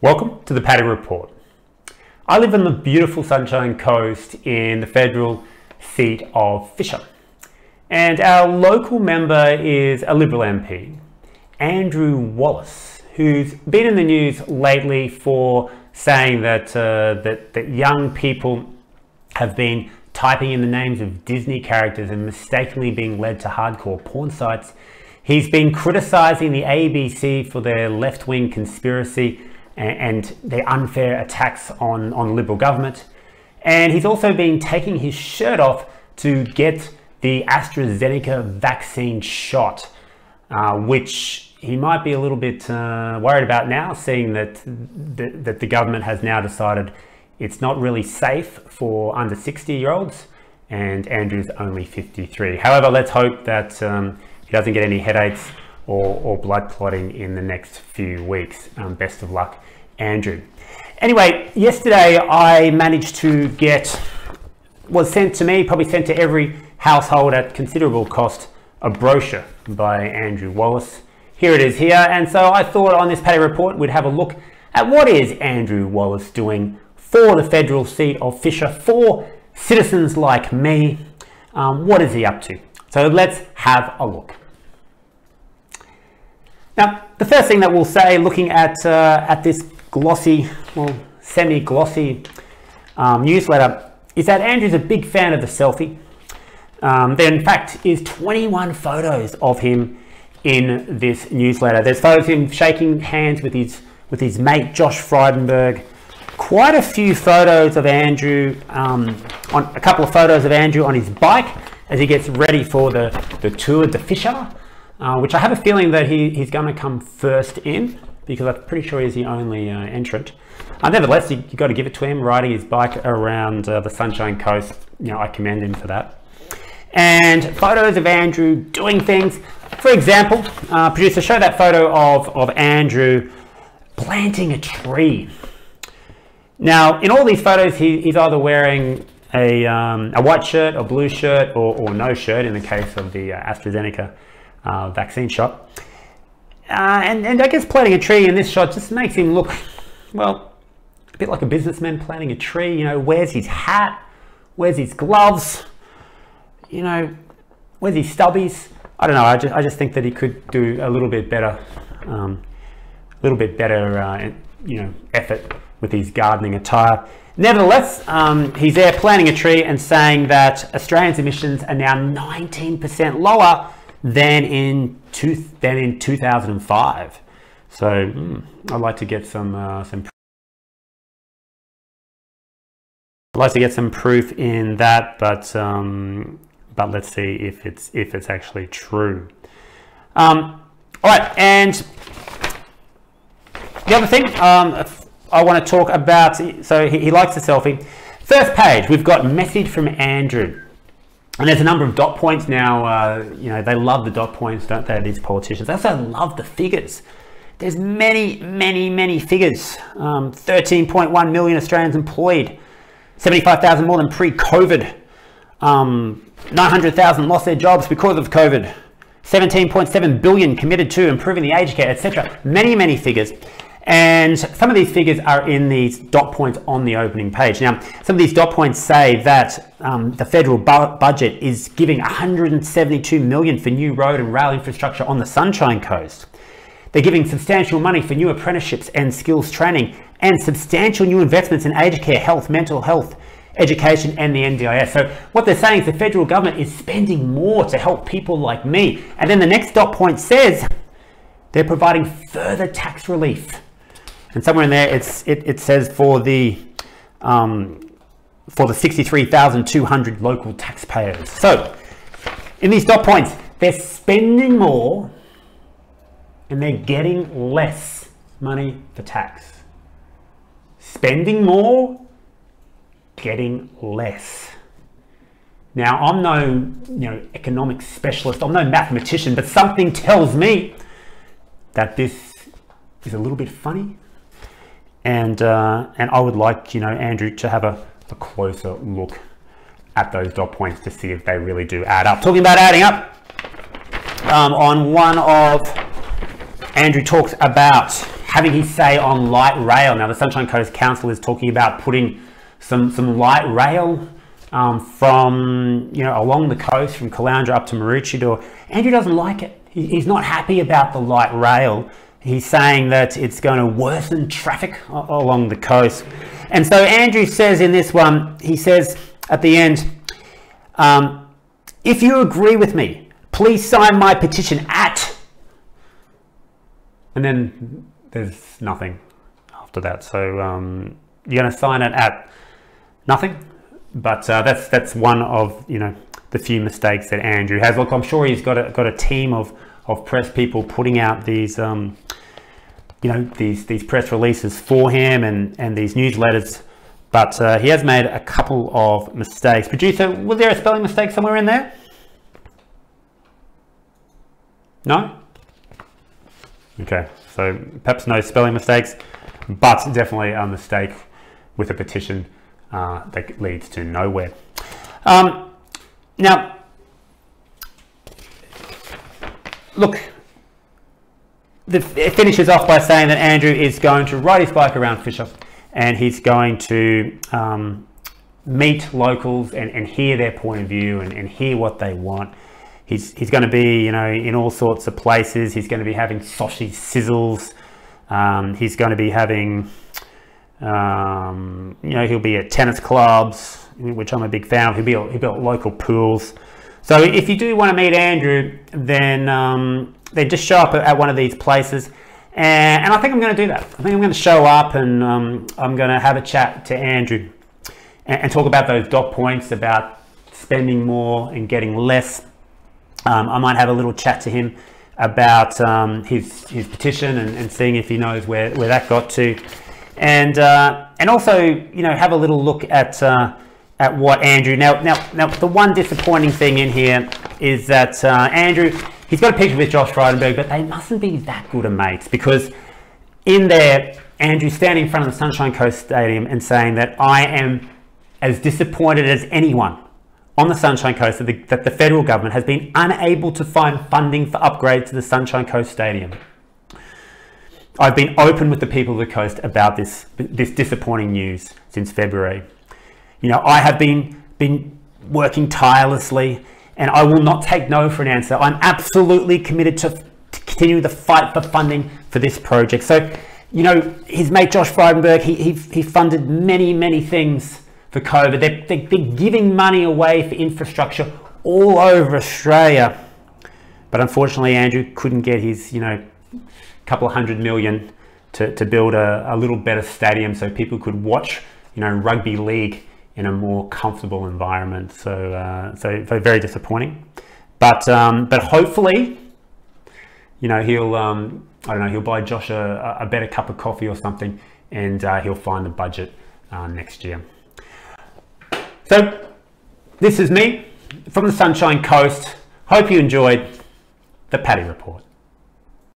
Welcome to the Paddy Report. I live on the beautiful Sunshine Coast in the federal seat of Fisher, and our local member is a Liberal MP, Andrew Wallace, who's been in the news lately for saying that that young people have been typing in the names of Disney characters and mistakenly being led to hardcore porn sites. He's been criticising the ABC for their left-wing conspiracy and their unfair attacks on Liberal government. And he's also been taking his shirt off to get the AstraZeneca vaccine shot, which he might be a little bit worried about now, seeing that the government has now decided it's not really safe for under 60-year-olds, and Andrew's only 53. However, let's hope that he doesn't get any headaches or blood clotting in the next few weeks. Best of luck, Andrew. Anyway, yesterday I managed to get, was sent to me, probably sent to every household at considerable cost, a brochure by Andrew Wallace. Here it is here, and so I thought on this Paddy Report we'd have a look at what is Andrew Wallace doing for the federal seat of Fisher, for citizens like me. What is he up to? So let's have a look. Now, the first thing that we'll say, looking at this glossy, well, semi-glossy newsletter, is that Andrew's a big fan of the selfie. There, in fact, is 21 photos of him in this newsletter. There's photos of him shaking hands with his mate Josh Frydenberg. Quite a few photos of Andrew, a couple of photos of Andrew on his bike as he gets ready for the Tour de Fisher, which I have a feeling that he's going to come first in, because I'm pretty sure he's the only entrant. Nevertheless, you got to give it to him, riding his bike around the Sunshine Coast. You know, I commend him for that. And photos of Andrew doing things. For example, producer, show that photo of Andrew planting a tree. Now, in all these photos, he's either wearing a white shirt, a blue shirt, or no shirt in the case of the AstraZeneca vaccine shot. And I guess planting a tree in this shot just makes him look, well, a bit like a businessman planting a tree. You know, wears his hat, wears his gloves, you know, wears his stubbies. I don't know, I just think that he could do a little bit better, you know, effort with his gardening attire. Nevertheless, he's there planting a tree and saying that Australians' emissions are now 19% lower than in 2005. So I'd like to get some proof in that, but let's see if it's actually true. All right, and the other thing I want to talk about, so he likes the selfie. First page, we've got message from Andrew. And there's a number of dot points now. You know, they love the dot points, don't they, these politicians? They also love the figures. There's many, many, many figures. 13.1 million Australians employed, 75,000 more than pre-COVID, 900,000 lost their jobs because of COVID, 17.7 billion committed to improving the aged care, etc. Many, many figures. And some of these figures are in these dot points on the opening page. Now, some of these dot points say that the federal budget is giving 172 million for new road and rail infrastructure on the Sunshine Coast. They're giving substantial money for new apprenticeships and skills training, and substantial new investments in aged care, health, mental health, education, and the NDIS. So what they're saying is the federal government is spending more to help people like me. And then the next dot point says they're providing further tax relief. And somewhere in there, it says for the 63,200 local taxpayers. So in these dot points, they're spending more and they're getting less money for tax. Spending more, getting less. Now, I'm no economic specialist, I'm no mathematician, but something tells me that this is a little bit funny. And I would like, Andrew, to have a closer look at those dot points to see if they really do add up. Talking about adding up, on one of Andrew talks about having his say on light rail. Now the Sunshine Coast Council is talking about putting some light rail from, along the coast from Caloundra up to Maroochydore. Andrew doesn't like it. He's not happy about the light rail. He's saying that it's going to worsen traffic along the coast. And so Andrew says in this one, he says at the end, if you agree with me, please sign my petition at, and then there's nothing after that. So you're going to sign it at nothing. But that's one of the few mistakes that Andrew has. Look, I'm sure he's got a team of press people putting out these these press releases for him and these newsletters. But he has made a couple of mistakes. Producer, was there a spelling mistake somewhere in there? No? Okay, so perhaps no spelling mistakes, but definitely a mistake with a petition that leads to nowhere. Now, look, it finishes off by saying that Andrew is going to ride his bike around Fisher, and he's going to meet locals and hear their point of view and hear what they want. He's going to be, in all sorts of places. He's going to be having sausage sizzles. He's going to be having, he'll be at tennis clubs, which I'm a big fan of. He'll be at local pools. So if you do want to meet Andrew, then just show up at one of these places. And I think I'm going to do that. I think I'm going to show up and I'm going to have a chat to Andrew and talk about those dot points about spending more and getting less. I might have a little chat to him about his petition and seeing if he knows where that got to, and also have a little look at what Andrew. Now the one disappointing thing in here is that Andrew, he's got a picture with Josh Frydenberg, but they mustn't be that good of mates, because in there Andrew's standing in front of the Sunshine Coast Stadium and saying that I am as disappointed as anyone on the Sunshine Coast that the federal government has been unable to find funding for upgrades to the Sunshine Coast Stadium. I've been open with the people of the coast about this disappointing news since February. I have been working tirelessly, and I will not take no for an answer. I'm absolutely committed to continue the fight for funding for this project. So, his mate Josh Frydenberg, he funded many things for COVID. They're giving money away for infrastructure all over Australia. But unfortunately, Andrew couldn't get his, couple of $100 million to build a little better stadium so people could watch, rugby league in a more comfortable environment. So very disappointing. But hopefully, he'll buy Josh a better cup of coffee or something, and he'll find the budget next year. So this is me from the Sunshine Coast. Hope you enjoyed the Paddy Report.